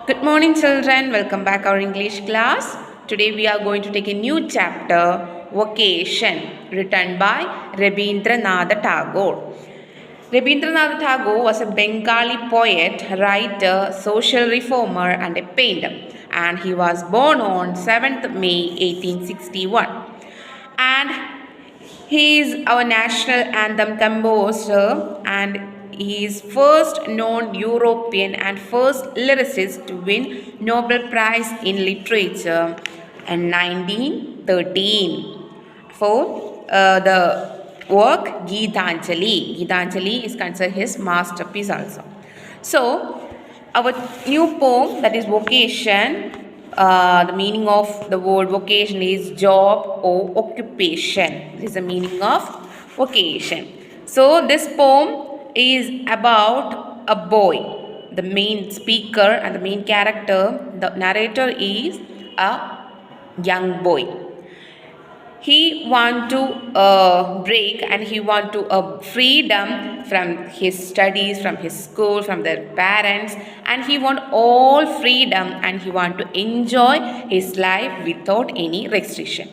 Good morning, children. Welcome back our English class. Today we are going to take a new chapter, Vocation, written by Rabindranath Tagore. Rabindranath Tagore was a Bengali poet, writer, social reformer, and a painter, and he was born on 7th May 1861. And he is our national anthem composer, and he is first known European and first lyricist to win Nobel Prize in Literature in 1913 for the work Geetanjali. Geetanjali is considered his masterpiece also. So, our new poem, that is Vocation, the meaning of the word vocation is job or occupation. This is the meaning of vocation. So, this poem is about a boy. The main speaker and the main character, the narrator, is a young boy. He want to break, and he want to freedom from his studies, from his school, from their parents, and he want all freedom, and he want to enjoy his life without any restriction.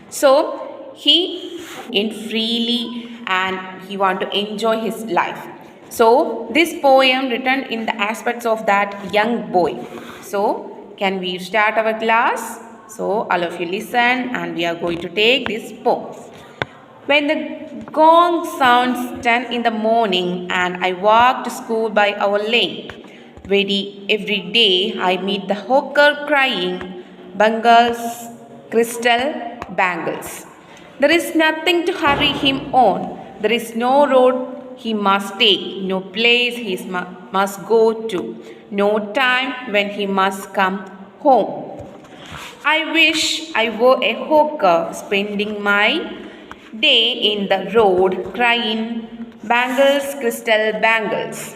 So he in freely, and he want to enjoy his life. So this poem written in the aspects of that young boy. So can we start our class? So all of you listen, and we are going to take this poem. When the gong sounds 10 in the morning and I walk to school by our lane, every day I meet the hawker crying, bangles, crystal bangles. There is nothing to hurry him on. There is no road he must take, no place he must go to, no time when he must come home. I wish I were a hawker, spending my day in the road crying, bangles, crystal bangles.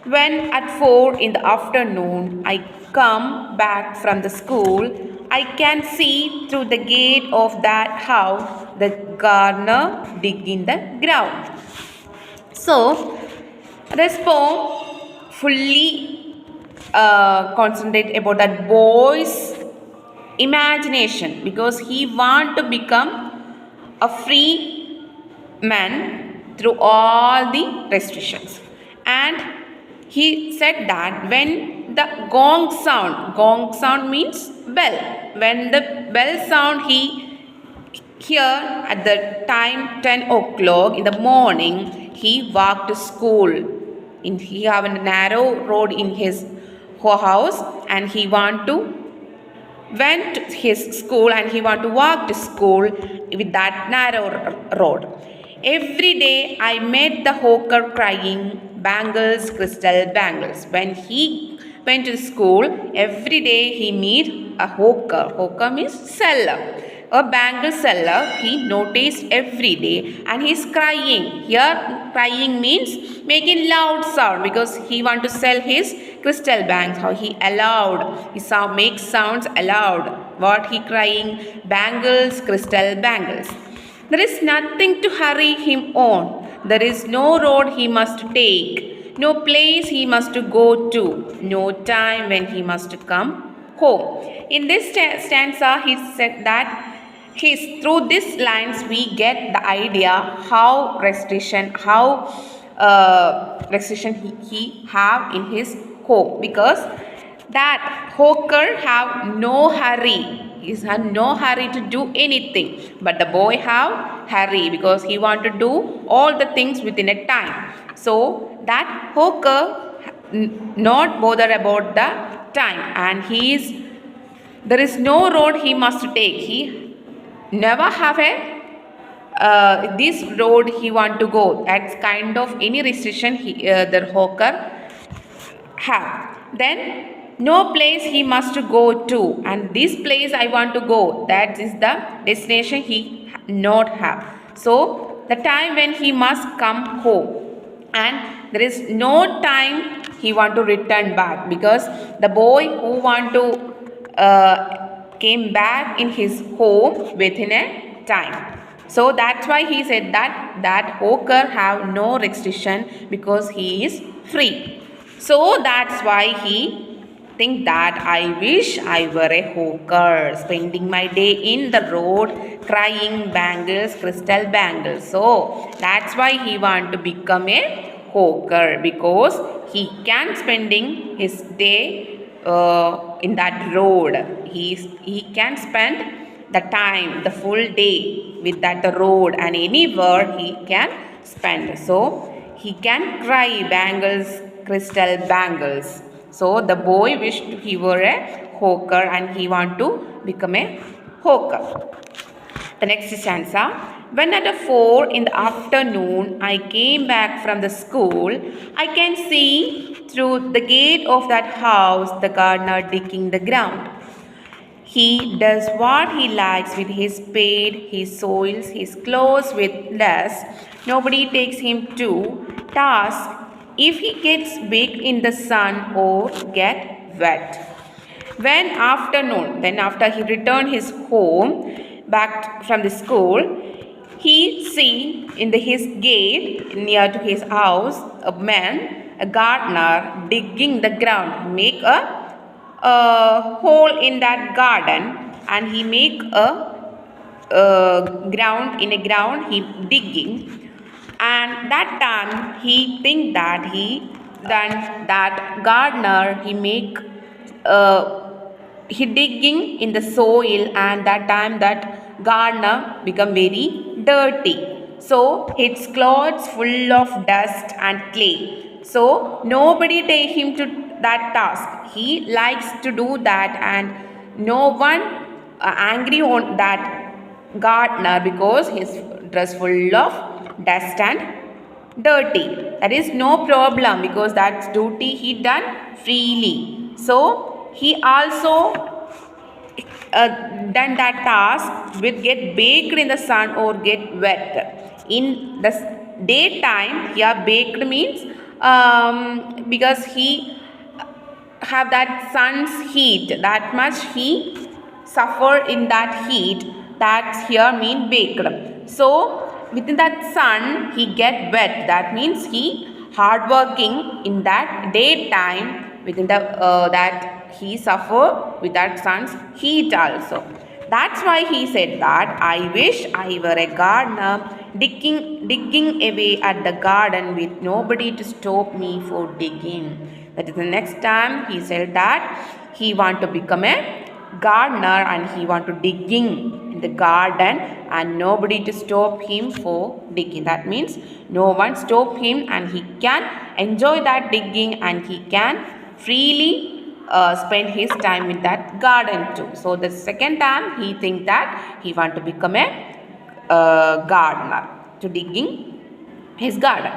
When at 4 in the afternoon I come back from the school, I can see through the gate of that house the gardener dig in the ground. So, this poem fully concentrate about that boy's imagination, because he want to become a free man through all the restrictions. And he said that when the gong sound means bell, when the bell sound he hear at the time 10 o'clock in the morning, he walked to school. He have a narrow road in his house, and he want to went to his school, and he want to walk to school with that narrow road. Every day I met the hawker crying, bangles, crystal bangles. When he went to school, every day he meet a hawker. Hawker means seller. A bangle seller he noticed every day, and he's crying. Here crying means making loud sound, because he want to sell his crystal bangs. How he allowed, he makes sounds aloud. What he crying? Bangles, crystal bangles. There is nothing to hurry him on. There is no road he must take, no place he must go to, no time when he must come home. In this stanza, he said that through these lines we get the idea how restriction he have in his home, because that hawker have no hurry. He had no hurry to do anything, but the boy have hurry, because he want to do all the things within a time. So that hawker not bother about the time, and there is no road he must take. He never have this road he want to go. That's kind of any restriction the hawker have. Then no place he must go to, and this place I want to go, that is the destination he not have. So the time when he must come home, and there is no time he want to return back, because the boy who want to came back in his home within a time. So that's why he said that hawker have no restriction, because he is free. So that's why he think that I wish I were a hawker, spending my day in the road crying bangles, crystal bangles. So that's why he want to become a hawker, because he can spending his day in that road. He can spend the time, the full day with that road, and anywhere he can spend. So he can cry bangles, crystal bangles. So the boy wished he were a hawker and he want to become a hawker. The next stanza. When at 4 in the afternoon I came back from the school, I can see through the gate of that house the gardener digging the ground. He does what he likes with his spade, he soils his clothes with dust. Nobody takes him to task if he gets baked in the sun or get wet. When afternoon, then after he returned his home back from the school, he see in his gate near to his house a man, a gardener, digging the ground, make a hole in that garden, and he make a ground in a ground he digging, and that time he think that that gardener he digging in the soil, and that time that gardener become very dirty, so his clothes full of dust and clay. So nobody take him to that task. He likes to do that, and no one angry on that gardener because his dress full of dust and dirty. That is no problem, because that's duty he done freely. So he also done that task with get baked in the sun or get wet. In the daytime, here baked means because he have that sun's heat, that much he suffer in that heat, that's here mean baked. So within that sun he get wet, that means he hard working in that daytime, within the that he suffer with that sun's heat also. That's why he said that I wish I were a gardener, digging away at the garden with nobody to stop me for digging. That is the next time he said that he want to become a gardener and he want to digging in the garden and nobody to stop him for digging. That means no one stop him and he can enjoy that digging and he can freely spend his time in that garden too. So the second time he think that he want to become a gardener to digging his garden.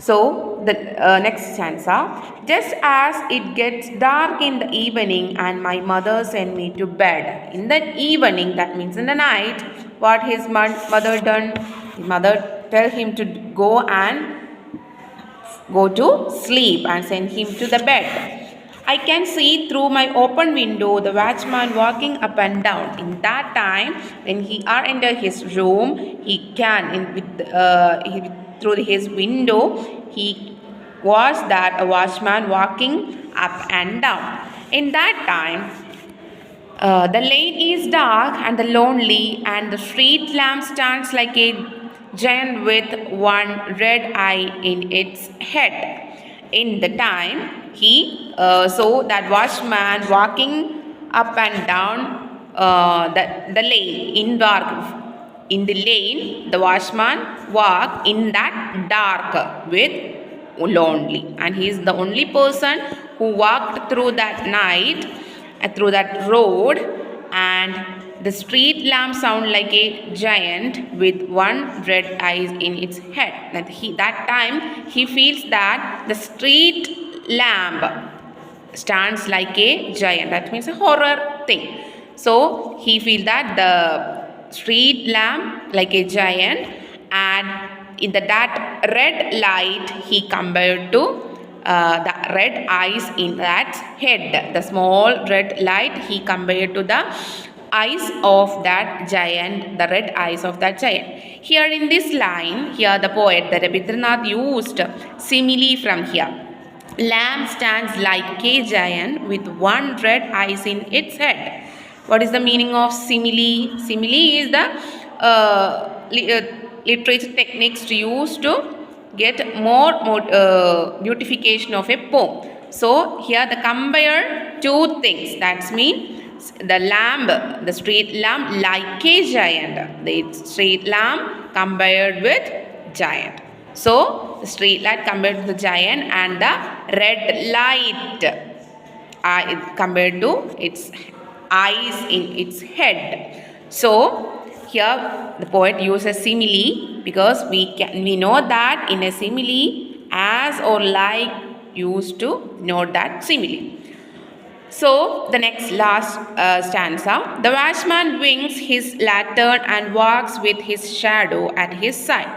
So the next stanza. Just as it gets dark in the evening and my mother sent me to bed. In the evening, that means in the night, what his mother done? His mother tell him to go to sleep and send him to the bed. I can see through my open window the watchman walking up and down. In that time, when he are enter his room, he can through his window he was that a watchman walking up and down. In that time, the lane is dark and the lonely, and the street lamp stands like a giant with one red eye in its head. In the time, he saw that watchman walking up and down the lane in dark. In the lane, the watchman walk in that dark with lonely, and he is the only person who walked through that night through that road, and the street lamp sound like a giant with one red eyes in its head. That time he feels that the street lamp stands like a giant. That means a horror thing. So he feels that the street lamp like a giant, and in that red light he compared to the red eyes in that head. The small red light he compared to the eyes of that giant, the red eyes of that giant. Here in this line, here the poet, the Rabindranath used simile from here. Lamb stands like a giant with one red eye in its head. What is the meaning of simile? Simile is the literature techniques to use to get more beautification of a poem. So here the compare two things. That's mean the lamb, the street lamb like a giant. The street lamb compared with giant. So the street light compared to the giant and the red light compared to its eyes in its head. So here the poet uses simile because we know that in a simile as or like used to note that simile. So the next last stanza. The watchman winks his lantern and walks with his shadow at his side,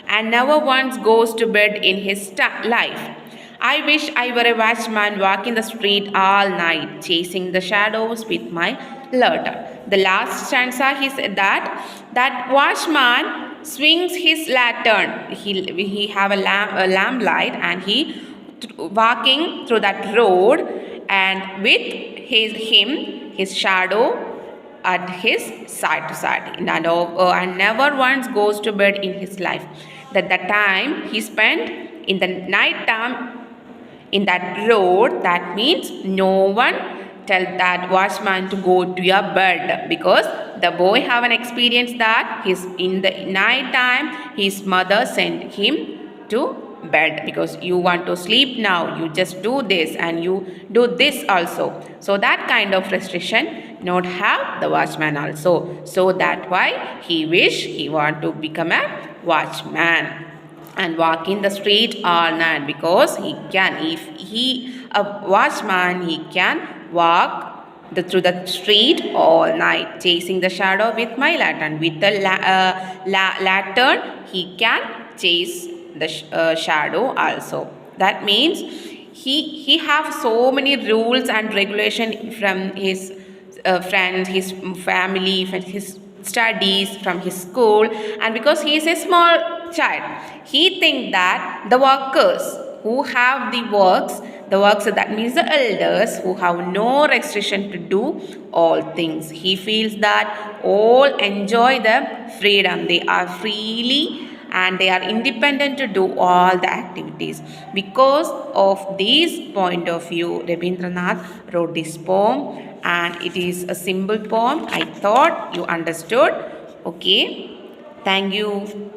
and never once goes to bed in his life. I wish I were a watchman walking the street all night, chasing the shadows with my lantern. The last stanza he said that watchman swings his lantern. He have a lamp light and he walking through that road and with his shadow at his side to side and never once goes to bed in his life. That the time he spent in the night time in that road, that means no one tell that watchman to go to your bed, because the boy have an experience that in the night time his mother sent him to bed because you want to sleep now, you just do this and you do this also. So that kind of restriction not have the watchman also. So that why he wish he want to become a watchman and walk in the street all night, because he can, if he a watchman, he can walk through the street all night chasing the shadow with my lantern. With the lantern he can chase the shadow also. That means he have so many rules and regulation from his friends, his family, from his studies, from his school, and because he is a small child, he think that the workers who have the works, that means the elders who have no restriction to do all things. He feels that all enjoy the freedom, they are freely and they are independent to do all the activities. Because of this point of view, Rabindranath wrote this poem, and it is a simple poem. I thought you understood. Okay, thank you.